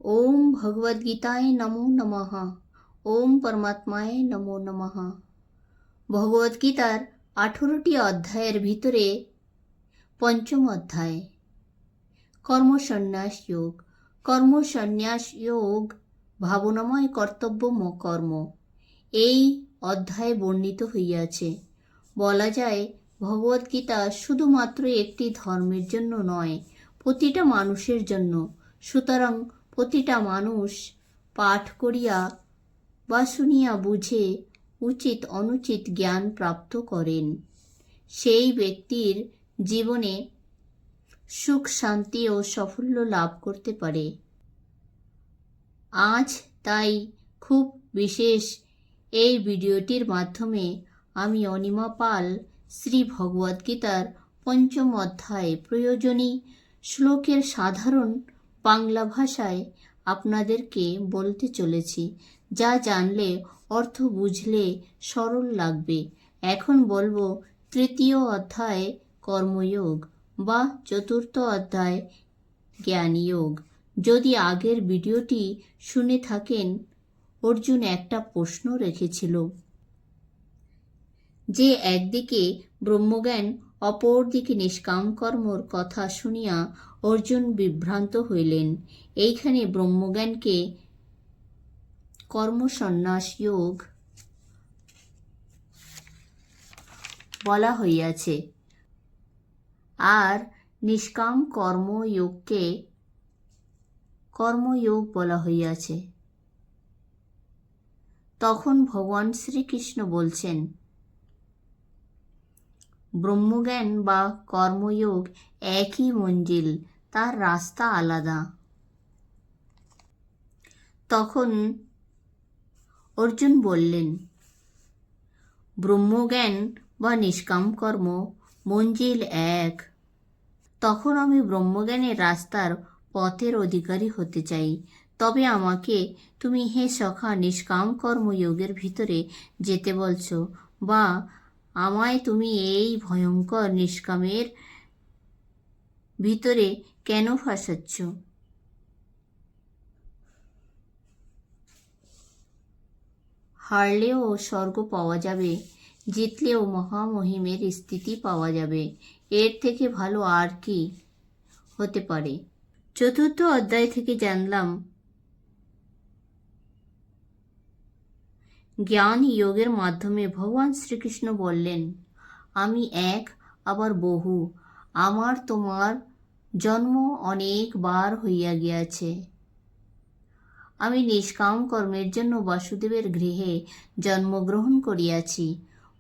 ওম ভগবদ্গীতায় নমো নমঃ। ওম পরমাত্মায় নমো নমঃ। ভগবদ্গীতার 18টি অধ্যায়ের ভিতরে পঞ্চম অধ্যায় কর্মসন্ন্যাস যোগ। কর্মসন্ন্যাস যোগ ভাবনাময় কর্তব্য কর্ম এই অধ্যায়ে বর্ণিত হইয়াছে। বলা যায় ভগবদ্গীতা শুধুমাত্র একটি ধর্মের জন্য নয়, প্রতিটা মানুষের জন্য। সুতরাং প্রতিটা মানুষ পাঠ করিয়া বা শুনিয়া বুঝে উচিত অনুচিত জ্ঞান প্রাপ্ত করেন। সেই ব্যক্তির জীবনে সুখ শান্তি ও সাফল্য লাভ করতে পারে। আজ তাই খুব বিশেষ এই ভিডিওটির মাধ্যমে আমি অনিমা পাল শ্রী ভগবদ্গীতার পঞ্চম অধ্যায়ে প্রয়োজনীয় শ্লোকের সাধারণ বাংলা ভাষায় আপনাদেরকে বলতে চলেছি, যা জানলে অর্থ বুঝলে সরল লাগবে। এখন বলবো তৃতীয় অধ্যায় কর্মযোগ বা চতুর্থ অধ্যায় জ্ঞানযোগ। যদি আগের ভিডিওটি শুনে থাকেন, অর্জুন একটা প্রশ্ন রেখেছিল যে একদিকে ব্রহ্মজ্ঞান অপরদিকে নিষ্কাম কর্মর কথা শুনিয়া অর্জুন বিভ্রান্ত হইলেন। এইখানে ব্রহ্মজ্ঞানকে কর্মসন্ন্যাস যোগ বলা হইয়াছে, আর নিষ্কাম কর্মযোগকে কর্মযোগ বলা হইয়াছে। তখন ভগবান শ্রীকৃষ্ণ বলছেন, ব্রহ্মজ্ঞান বা কর্মযোগ একই মঞ্জিল, তার রাস্তা আলাদা। তখন অর্জুন বললেন, ব্রহ্মজ্ঞান বা নিষ্কাম কর্ম মঞ্জিল এক। তখন আমি ব্রহ্মজ্ঞানের রাস্তার পথের অধিকারী হতে চাই। তবে আমাকে তুমি হে সখা নিষ্কাম কর্মযোগের ভিতরে যেতে বলছ, বা আমায় তুমি এই ভয়ঙ্কর নিষ্কামের ভিতরে কেন ফাঁসাচ্ছ? হারলেও স্বর্গ পাওয়া যাবে, জিতলেও মহামহিমের স্থিতি পাওয়া যাবে। এর থেকে ভালো আর কি হতে পারে? চতুর্থ অধ্যায় থেকে জানলাম জ্ঞান যোগের মাধ্যমে ভগবান শ্রীকৃষ্ণ বললেন, আমি এক আবার বহু, আমার তোমার জন্ম অনেকবার হইয়া গিয়াছে। আমি নিষ্কাম কর্মের জন্য বাসুদেবের গৃহে জন্মগ্রহণ করিয়াছি।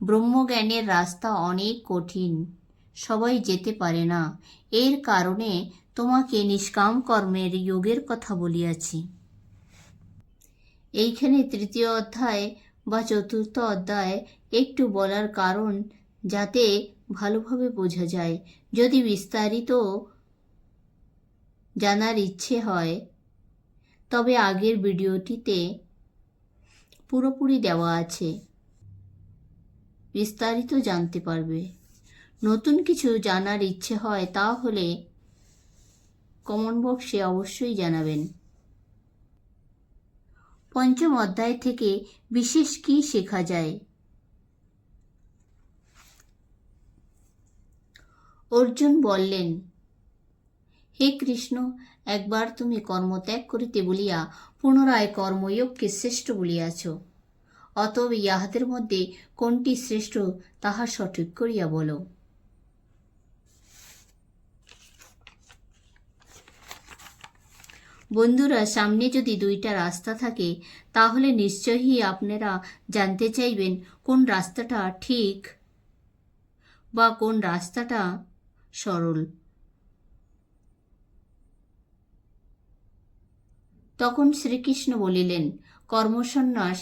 ব্রহ্মজ্ঞানের রাস্তা অনেক কঠিন, সবাই যেতে পারে না। এর কারণে তোমাকে নিষ্কাম কর্মের যোগের কথা বলিয়াছি। এইখানে তৃতীয় অধ্যায় বা চতুর্থ অধ্যায় একটু বলার কারণ যাতে ভালোভাবে বোঝা যায়। যদি বিস্তারিত জানার ইচ্ছে হয় তবে আগের ভিডিওটিতে পুরোপুরি দেওয়া আছে, বিস্তারিত জানতে পারবে। নতুন কিছু জানার ইচ্ছে হয় তাহলে কমেন্ট বক্সে অবশ্যই জানাবেন। পঞ্চম অধ্যায় থেকে বিশেষ কি শেখা যায়? অর্জুন বললেন, হে কৃষ্ণ, একবার তুমি কর্মত্যাগ করিতে বলিয়া পুনরায় কর্মযোগকে শ্রেষ্ঠ বলিয়াছ। অতএব ইহাদের মধ্যে কোনটি শ্রেষ্ঠ তাহা সঠিক করিয়া বলো। বন্ধুরা, সামনে যদি দুইটা রাস্তা থাকে তাহলে নিশ্চয়ই আপনারা জানতে চাইবেন কোন রাস্তাটা ঠিক বা কোন রাস্তাটা সরল। তখন শ্রীকৃষ্ণ বলিলেন, কর্মসন্ন্যাস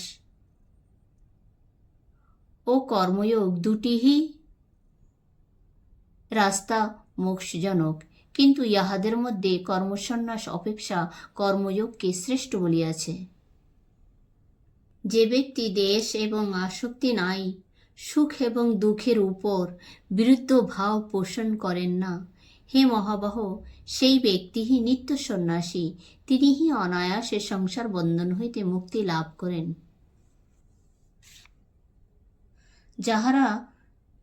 ও কর্মযোগ দুটিই রাস্তা মোক্ষজনক, কিন্তু ইহাদের মধ্যে কর্মসন্ন্যাস অপেক্ষা কর্মযোগকে শ্রেষ্ঠ বলিয়াছে। যে ব্যক্তি দেশ এবং আসক্তি নাই, সুখ এবং দুঃখের উপর বিরুদ্ধ ভাব পোষণ করেন না, হে মহাবাহ, সেই ব্যক্তিই নিত্য সন্ন্যাসী, তিনিই অনায়াসে সংসার বন্ধন হইতে মুক্তি লাভ করেন। যাহারা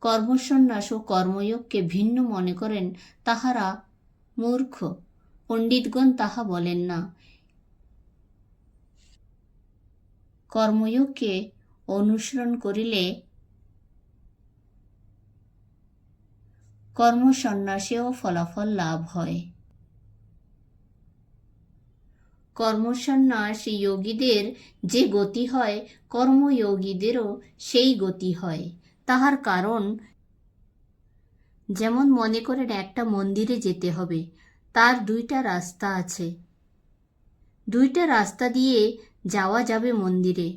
কর্মসন্ন্যাস ও কর্মযোগকে ভিন্ন মনে করেন তাহারা মূর্খ। পণ্ডিতগণ তাহা বলেন না। কর্মযোগকে অনুসরণ করিলে কর্মসন্ন্যাসেও ফলাফল লাভ হয়। কর্মসন্ন্যাস যোগীদের যে গতি হয়, কর্মযোগীদেরও সেই গতি হয়। তাহার কারণ, যেমন মনে করেন একটা মন্দিরে যেতে হবে, তার দুইটা রাস্তা আছে, দুইটা রাস্তা দিয়ে যাওয়া যাবে মন্দিরে।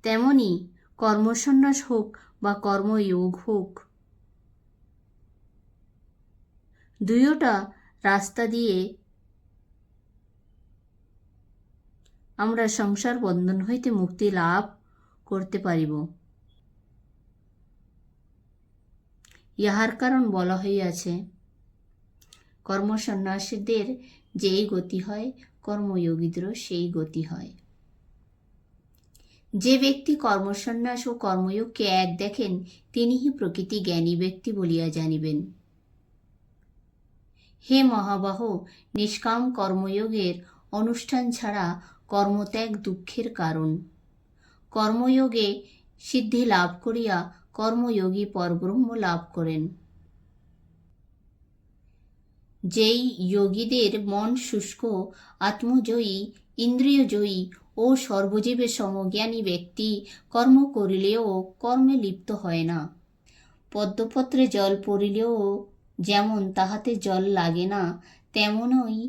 তেমনি কর্মসন্ন্যাস হোক বা কর্মযোগ হোক, দুইটা রাস্তা দিয়ে আমরা সংসার বন্ধন হইতে মুক্তি লাভ করতে পারিব। ইহার কারণ বলা হইয়াছে, কর্মসন্ন্যাসীদের যেই গতি হয়, কর্মযোগীদেরও সেই গতি হয়। যে ব্যক্তি কর্মসন্ন্যাস ও কর্মযোগকে এক দেখেন, তিনিই প্রকৃতি জ্ঞানী ব্যক্তি বলিয়া জানিবেন। হে মহাবাহ, নিষ্কাম কর্মযোগের অনুষ্ঠান ছাড়া কর্মত্যাগ দুঃখের কারণ। কর্মযোগে সিদ্ধি লাভ করিয়া কর্মযোগী পরব্রহ্ম লাভ করেন। যেই যোগীদের মন শুষ্ক, আত্মজয়ী, ইন্দ্রিয়জয়ী ও সর্বজীবে সমজ্ঞানী ব্যক্তি কর্ম করিলেও কর্মে লিপ্ত হয় না। পদ্মপত্রে জল পড়িলেও যেমন তাহাতে জল লাগে না, তেমনই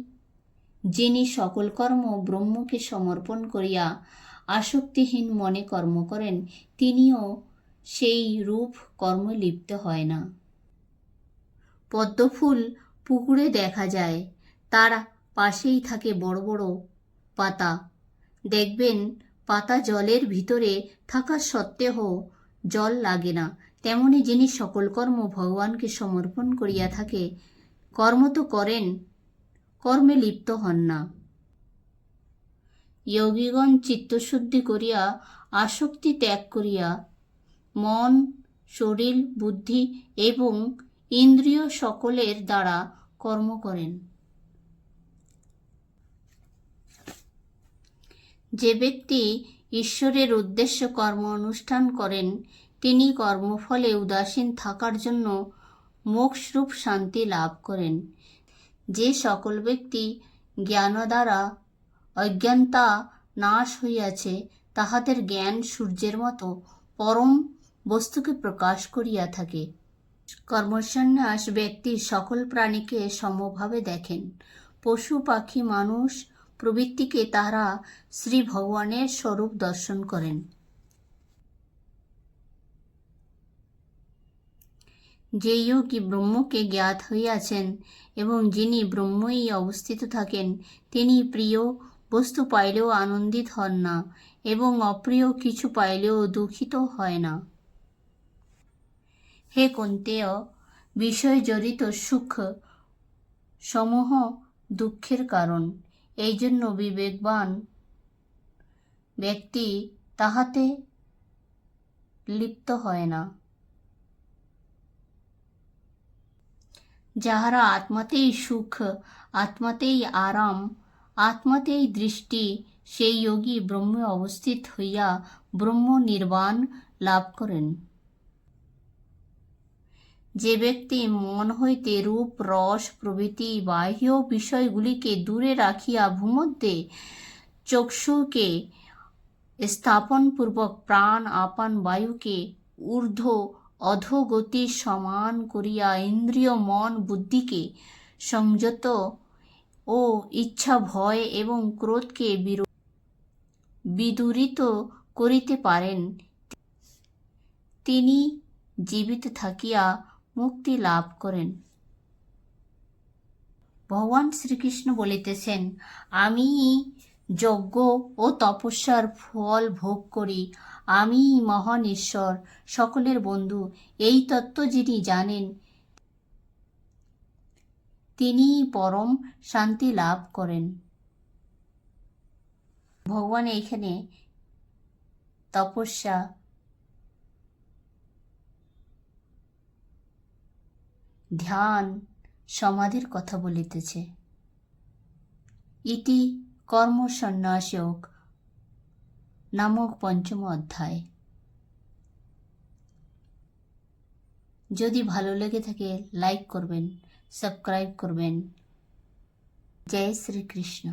যিনি সকল কর্ম ব্রহ্মকে সমর্পণ করিয়া আসক্তিহীন মনে কর্ম করেন, তিনিও সেই রূপ কর্মে লিপ্ত হয় না। পদ্মফুল পুকুরে দেখা যায়, তার পাশেই থাকে বড় বড় পাতা। দেখবেন পাতা জলের ভিতরে থাকা সত্ত্বেও জল লাগে না। তেমনি যিনি সকল কর্ম ভগবানকে সমর্পণ করিয়া থাকে, কর্ম তো করেন, কর্মে লিপ্ত হন না। যোগীগণ চিত্তশুদ্ধি করিয়া আসক্তি ত্যাগ করিয়া মন, শরীর, বুদ্ধি এবং ইন্দ্রিয় সকলের দ্বারা কর্ম করেন। যে ব্যক্তি ঈশ্বরের উদ্দেশ্য কর্ম অনুষ্ঠান করেন, তিনি কর্মফলে উদাসীন থাকার জন্য মোক্ষরূপ শান্তি লাভ করেন। যে সকল ব্যক্তি জ্ঞান দ্বারা অজ্ঞানতা নাশ হইয়াছে, তাহাদের জ্ঞান সূর্যের মতো পরম বস্তুকে প্রকাশ করিয়া থাকে। কর্মসন্ন্যাস ব্যক্তি সকল প্রাণীকে সমভাবে দেখেন। পশু, পাখি, মানুষ প্রভৃতিকে তাহারা শ্রী ভগবানের স্বরূপ দর্শন করেন। যে যোগী ব্রহ্মকে জ্ঞাত হইয়াছেন এবং যিনি ব্রহ্মই অবস্থিত থাকেন, তিনি প্রিয় বস্তু পাইলেও আনন্দিত হন না এবং অপ্রিয় কিছু পাইলেও দুঃখিত হয় না। হে কুন্তেয়, বিষয় জড়িত সুখ সমূহ দুঃখের কারণ। এই জন্য বিবেকবান ব্যক্তি তাহাতে লিপ্ত হয় না। যাহারা আত্মাতেই সুখ, আত্মাতেই আরাম, আত্মাতেই দৃষ্টি, সেই যোগী ব্রহ্মে অবস্থিত হইয়া ব্রহ্ম নির্বাণ লাভ করেন। যে ব্যক্তি মন হইতে রূপ, রস প্রভৃতি বাহ্য বিষয়গুলিকে দূরে রাখিয়া ভূমধ্যে চক্ষুকে স্থাপনপূর্বক প্রাণ আপান বায়ুকে ঊর্ধ্ব অধোগতি সমান করিয়া ইন্দ্রিয়, মন, বুদ্ধিকে সংযত ও ইচ্ছা, ভয় এবং ক্রোধকে বিদূরিত করিতে পারেন, তিনি জীবিত থাকিয়া মুক্তি লাভ করেন। ভগবান শ্রীকৃষ্ণ বলিতেছেন, আমি যজ্ঞ ও তপস্যার ফল ভোগ করি, আমি মহান ঈশ্বর, সকলের বন্ধু। এই তত্ত্ব যিনি জানেন তিনি পরম শান্তি লাভ করেন। ভগবান এইখানে তপস্যা, ধ্যান, সমাধির কথা বলিতেছে। ইতি কর্ম সন্ন্যাসযোগ নামক পঞ্চম অধ্যায়। যদি ভালো লেগে থাকে লাইক করবেন, সাবস্ক্রাইব করবেন। জয় শ্রীকৃষ্ণ।